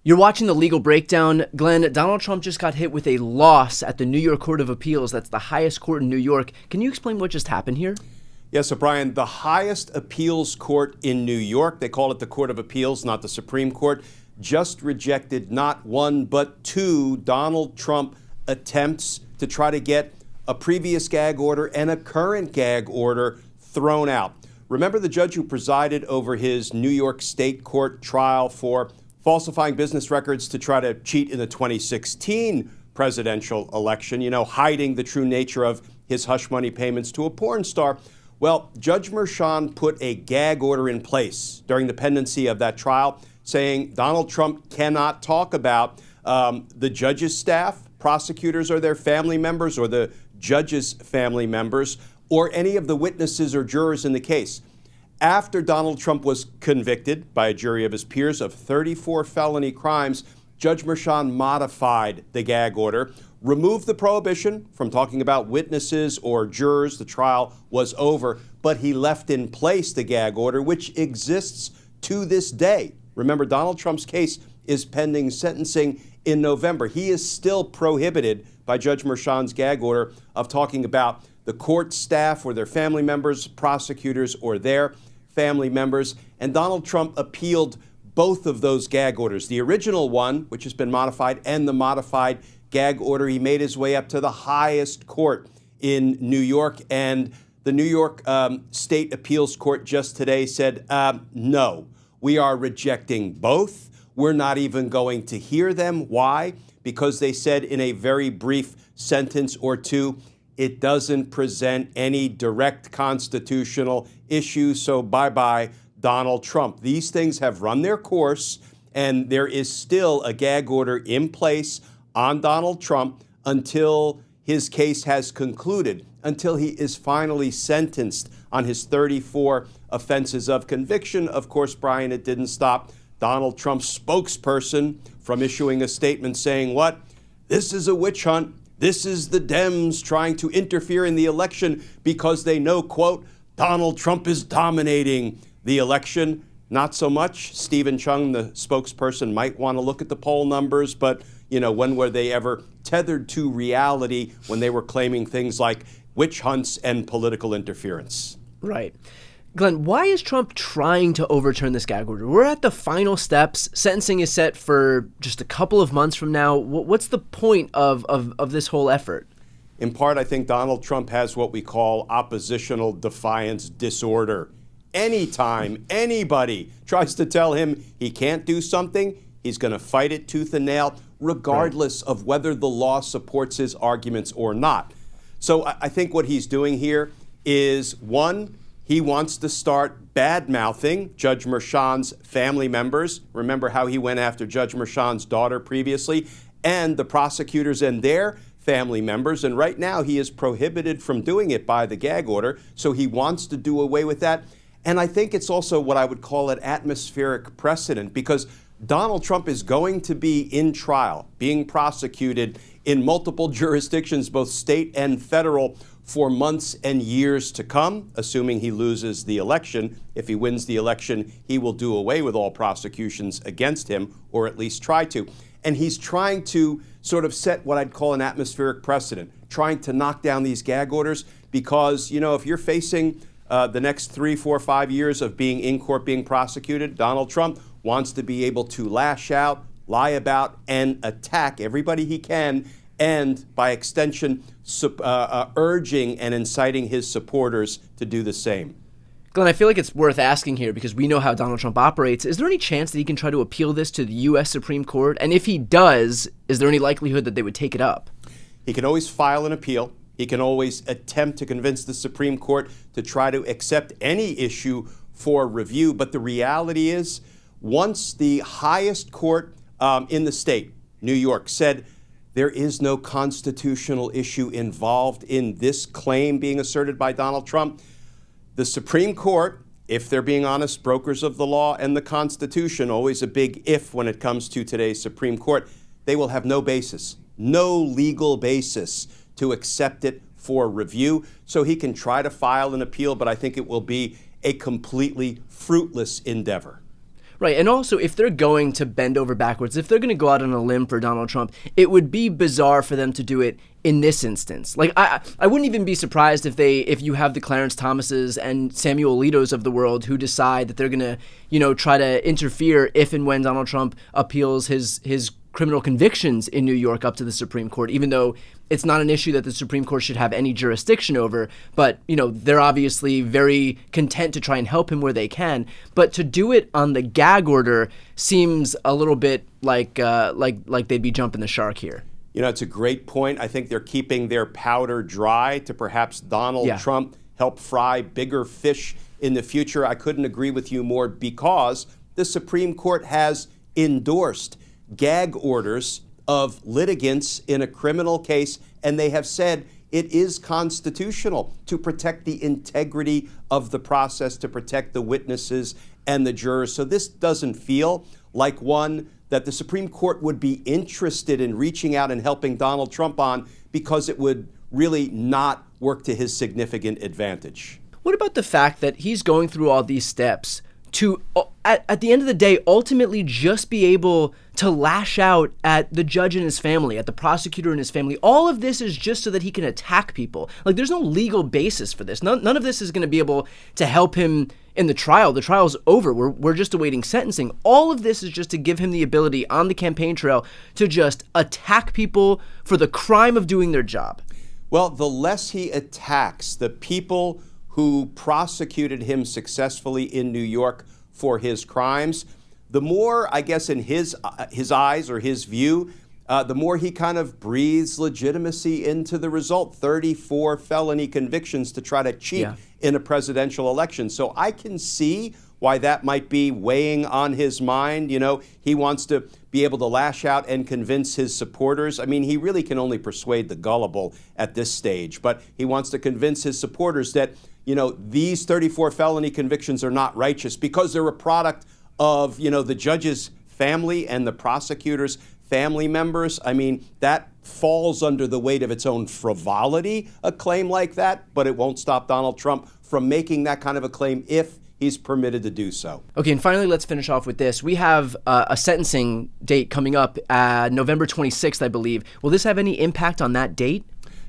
You're watching The Legal Breakdown. Glenn, Donald Trump just got hit with a loss at the New York Court of Appeals. That's the highest court in New York. Can you explain what just happened here? Yes, so Brian, the highest appeals court in New York, they call it the Court of Appeals, not the Supreme Court, just rejected not one but two Donald Trump attempts to try to get a previous gag order and a current gag order thrown out. Remember the judge who presided over his New York State Court trial for falsifying business records to try to cheat in the 2016 presidential election, hiding the true nature of his hush money payments to a porn star? Well, Judge Merchan put a gag order in place during the pendency of that trial, saying Donald Trump cannot talk about the judge's staff, prosecutors or their family members, or the judge's family members, or any of the witnesses or jurors in the case. After Donald Trump was convicted by a jury of his peers of 34 felony crimes, Judge Merchan modified the gag order, removed the prohibition from talking about witnesses or jurors. The trial was over, but he left in place the gag order, which exists to this day. Remember, Donald Trump's case is pending sentencing in November. He is still prohibited by Judge Merchan's gag order of talking about the court staff or their family members, prosecutors or their family members. And Donald Trump appealed both of those gag orders, the original one, which has been modified, and the modified gag order. He made his way up to the highest court in New York, and the New York State Appeals Court just today said, no, we are rejecting both. We're not even going to hear them. Why? Because they said in a very brief sentence or two, it doesn't present any direct constitutional issue, so bye-bye, Donald Trump. These things have run their course, and there is still a gag order in place on Donald Trump until his case has concluded, until he is finally sentenced on his 34 offenses of conviction. Of course, Brian, it didn't stop Donald Trump's spokesperson from issuing a statement saying, what? This is a witch hunt. This is the Dems trying to interfere in the election because they know, quote, Donald Trump is dominating the election. Not so much. Stephen Chung, the spokesperson, might want to look at the poll numbers, but when were they ever tethered to reality when they were claiming things like witch hunts and political interference? Right. Glenn, why is Trump trying to overturn this gag order? We're at the final steps. Sentencing is set for just a couple of months from now. What's the point of this whole effort? In part, I think Donald Trump has what we call oppositional defiance disorder. Anytime anybody tries to tell him he can't do something, he's going to fight it tooth and nail, regardless of whether the law supports his arguments or not. So I think what he's doing here is, one, he wants to start bad-mouthing Judge Merchan's family members. Remember how he went after Judge Merchan's daughter previously, and the prosecutors and their family members. And right now he is prohibited from doing it by the gag order, so he wants to do away with that. And I think it's also what I would call an atmospheric precedent, because Donald Trump is going to be in trial, being prosecuted in multiple jurisdictions, both state and federal, for months and years to come, assuming he loses the election. If he wins the election, he will do away with all prosecutions against him, or at least try to. And he's trying to sort of set what I'd call an atmospheric precedent, trying to knock down these gag orders, because, if you're facing the next 3, 4, 5 years of being in court, being prosecuted, Donald Trump wants to be able to lash out, lie about, and attack everybody he can, and by extension, urging and inciting his supporters to do the same. Glenn, I feel like it's worth asking here because we know how Donald Trump operates. Is there any chance that he can try to appeal this to the U.S. Supreme Court? And if he does, is there any likelihood that they would take it up? He can always file an appeal. He can always attempt to convince the Supreme Court to try to accept any issue for review. But the reality is, once the highest court in the state, New York, said there is no constitutional issue involved in this claim being asserted by Donald Trump, the Supreme Court, if they're being honest, brokers of the law and the Constitution, always a big if when it comes to today's Supreme Court, they will have no basis, no legal basis to accept it for review. So he can try to file an appeal, but I think it will be a completely fruitless endeavor. Right, and also if they're going to bend over backwards, if they're going to go out on a limb for Donald Trump, it would be bizarre for them to do it in this instance. Like I wouldn't even be surprised if you have the Clarence Thomases and Samuel Alitos of the world who decide that they're going to, try to interfere if and when Donald Trump appeals his criminal convictions in New York up to the Supreme Court, even though it's not an issue that the Supreme Court should have any jurisdiction over. But, they're obviously very content to try and help him where they can. But to do it on the gag order seems a little bit like they'd be jumping the shark here. It's a great point. I think they're keeping their powder dry to perhaps Donald Trump help fry bigger fish in the future. I couldn't agree with you more, because the Supreme Court has endorsed gag orders of litigants in a criminal case, and they have said it is constitutional to protect the integrity of the process, to protect the witnesses and the jurors. So this doesn't feel like one that the Supreme Court would be interested in reaching out and helping Donald Trump on, because it would really not work to his significant advantage. What about the fact that he's going through all these steps to, at the end of the day, ultimately just be able to lash out at the judge and his family, at the prosecutor and his family? All of this is just so that he can attack people. Like, there's no legal basis for this. None of this is going to be able to help him in the trial. The trial's over. We're just awaiting sentencing. All of this is just to give him the ability on the campaign trail to just attack people for the crime of doing their job. Well, the less he attacks the people who prosecuted him successfully in New York for his crimes, the more, I guess, in his eyes or his view, the more he kind of breathes legitimacy into the result. 34 felony convictions to try to cheat in a presidential election. So I can see why that might be weighing on his mind. He wants to be able to lash out and convince his supporters. I mean, he really can only persuade the gullible at this stage, but he wants to convince his supporters that, these 34 felony convictions are not righteous because they're a product of, the judge's family and the prosecutor's family members. I mean, that falls under the weight of its own frivolity, a claim like that, but it won't stop Donald Trump from making that kind of a claim if he's permitted to do so. Okay, and finally, let's finish off with this. We have a sentencing date coming up, November 26th, I believe. Will this have any impact on that date?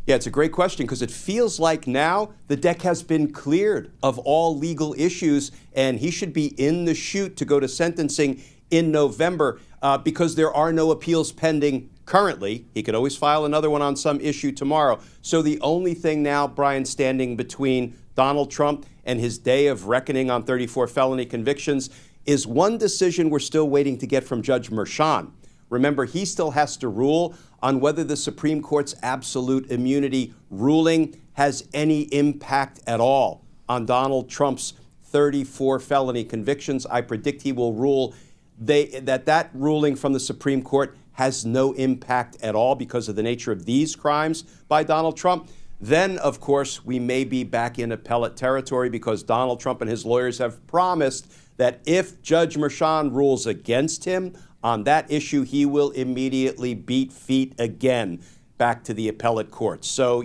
Yeah, it's a great question, because it feels like now the deck has been cleared of all legal issues, and he should be in the chute to go to sentencing in November, because there are no appeals pending currently. He could always file another one on some issue tomorrow. So the only thing now, Brian, standing between Donald Trump and his day of reckoning on 34 felony convictions is one decision we're still waiting to get from Judge Merchan. Remember, he still has to rule on whether the Supreme Court's absolute immunity ruling has any impact at all on Donald Trump's 34 felony convictions. I predict he will rule that ruling from the Supreme Court has no impact at all because of the nature of these crimes by Donald Trump. Then, of course, we may be back in appellate territory, because Donald Trump and his lawyers have promised that if Judge Merchan rules against him on that issue, he will immediately beat feet again back to the appellate courts. So,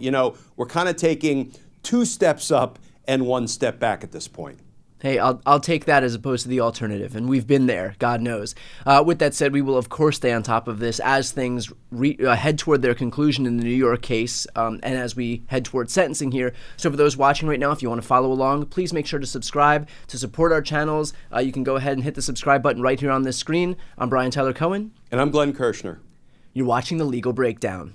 we're kind of taking 2 steps up and 1 step back at this point. Hey, I'll take that as opposed to the alternative, and we've been there, God knows. With that said, we will, of course, stay on top of this as things head toward their conclusion in the New York case, and as we head toward sentencing here. So for those watching right now, if you want to follow along, please make sure to subscribe to support our channels. You can go ahead and hit the subscribe button right here on this screen. I'm Brian Tyler Cohen. And I'm Glenn Kirshner. You're watching The Legal Breakdown.